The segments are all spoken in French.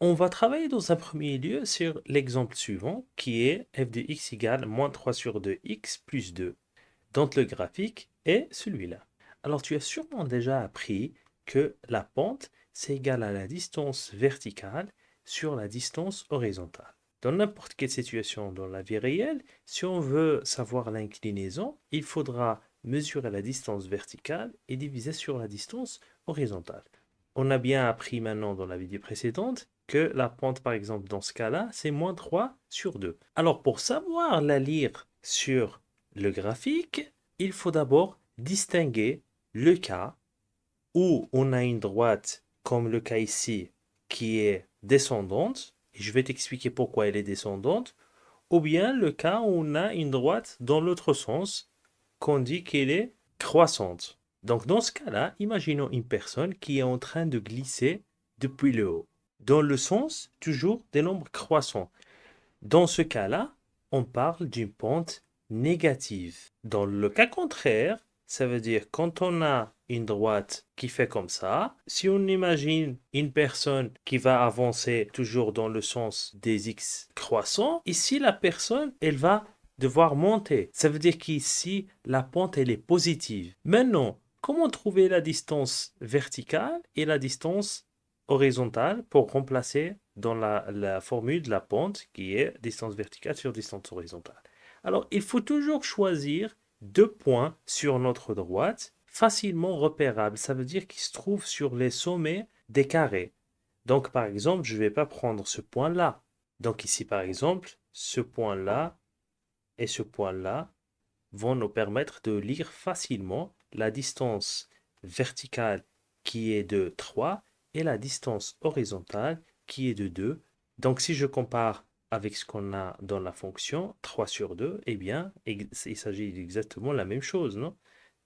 On va travailler dans un premier lieu sur l'exemple suivant qui est f de x égale moins 3 sur 2x plus 2, dont le graphique est celui-là. Alors tu as sûrement déjà appris que la pente c'est égal à la distance verticale sur la distance horizontale. Dans n'importe quelle situation dans la vie réelle, si on veut savoir l'inclinaison, il faudra mesurer la distance verticale et diviser sur la distance horizontale. On a bien appris maintenant dans la vidéo précédente que la pente, par exemple, dans ce cas-là, c'est moins 3 sur 2. Alors, pour savoir la lire sur le graphique, il faut d'abord distinguer le cas où on a une droite, comme le cas ici, qui est descendante, et je vais t'expliquer pourquoi elle est descendante, ou bien le cas où on a une droite dans l'autre sens, qu'on dit qu'elle est croissante. Donc dans ce cas-là, imaginons une personne qui est en train de glisser depuis le haut, dans le sens toujours des nombres croissants. Dans ce cas-là, on parle d'une pente négative. Dans le cas contraire, ça veut dire quand on a une droite qui fait comme ça, si on imagine une personne qui va avancer toujours dans le sens des x croissants, ici la personne, elle va devoir monter. Ça veut dire qu'ici, la pente, elle est positive. Maintenant, comment trouver la distance verticale et la distance horizontale pour remplacer dans la formule de la pente qui est distance verticale sur distance horizontale. Alors, il faut toujours choisir deux points sur notre droite facilement repérables. Ça veut dire qu'ils se trouvent sur les sommets des carrés. Donc, par exemple, je ne vais pas prendre ce point-là. Donc ici, par exemple, ce point-là et ce point-là vont nous permettre de lire facilement la distance verticale qui est de 3 et la distance horizontale qui est de 2. Donc si je compare avec ce qu'on a dans la fonction 3 sur 2, eh bien, il s'agit exactement la même chose, non?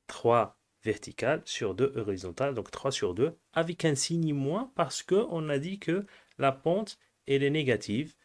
3 verticales sur 2 horizontales, donc 3 sur 2, avec un signe moins parce qu'on a dit que la pente, elle est négative.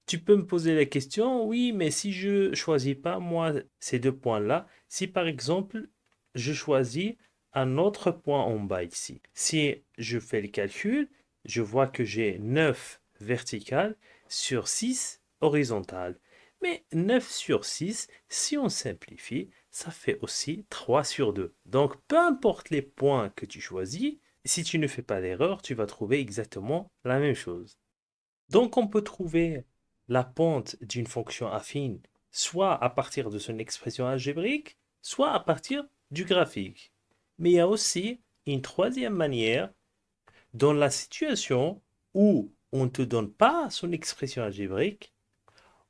Tu peux me poser la question, oui, mais si je choisis pas, moi, ces deux points-là, si par exemple, je choisis un autre point en bas ici, si je fais le calcul, je vois que j'ai 9 verticales sur 6 horizontales. Mais 9 sur 6, si on simplifie, ça fait aussi 3 sur 2. Donc, peu importe les points que tu choisis, si tu ne fais pas d'erreur, tu vas trouver exactement la même chose. Donc, on peut trouver la pente d'une fonction affine soit à partir de son expression algébrique, soit à partir du graphique. Mais il y a aussi une troisième manière dans la situation où on ne te donne pas son expression algébrique,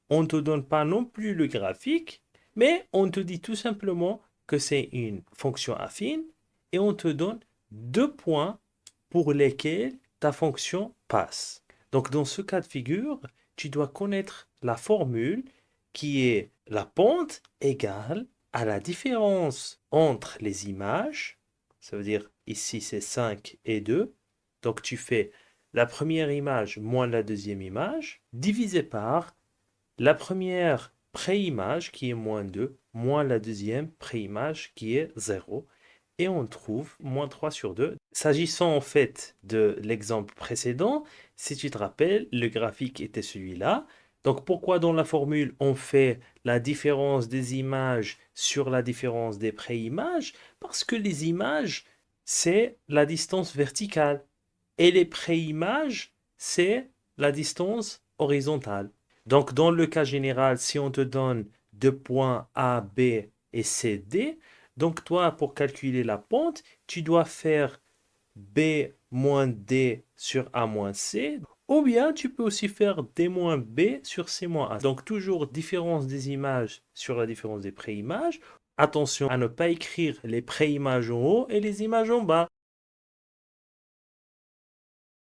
on ne te donne pas non plus le graphique, mais on te dit tout simplement que c'est une fonction affine et on te donne deux points pour lesquels ta fonction passe. Donc dans ce cas de figure, tu dois connaître la formule qui est la pente égale à la différence entre les images, ça veut dire ici c'est 5 et 2, donc tu fais la première image moins la deuxième image, divisé par la première préimage qui est moins 2, moins la deuxième préimage qui est 0. Et on trouve moins 3 sur 2. S'agissant en fait de l'exemple précédent, si tu te rappelles, le graphique était celui-là. Donc pourquoi dans la formule on fait la différence des images sur la différence des préimages? Parce que les images, c'est la distance verticale. Et les préimages, c'est la distance horizontale. Donc, dans le cas général, si on te donne deux points A, B et C, D, donc toi, pour calculer la pente, tu dois faire B moins D sur A moins C, ou bien tu peux aussi faire D moins B sur C moins A. Donc, toujours différence des images sur la différence des préimages. Attention à ne pas écrire les préimages en haut et les images en bas.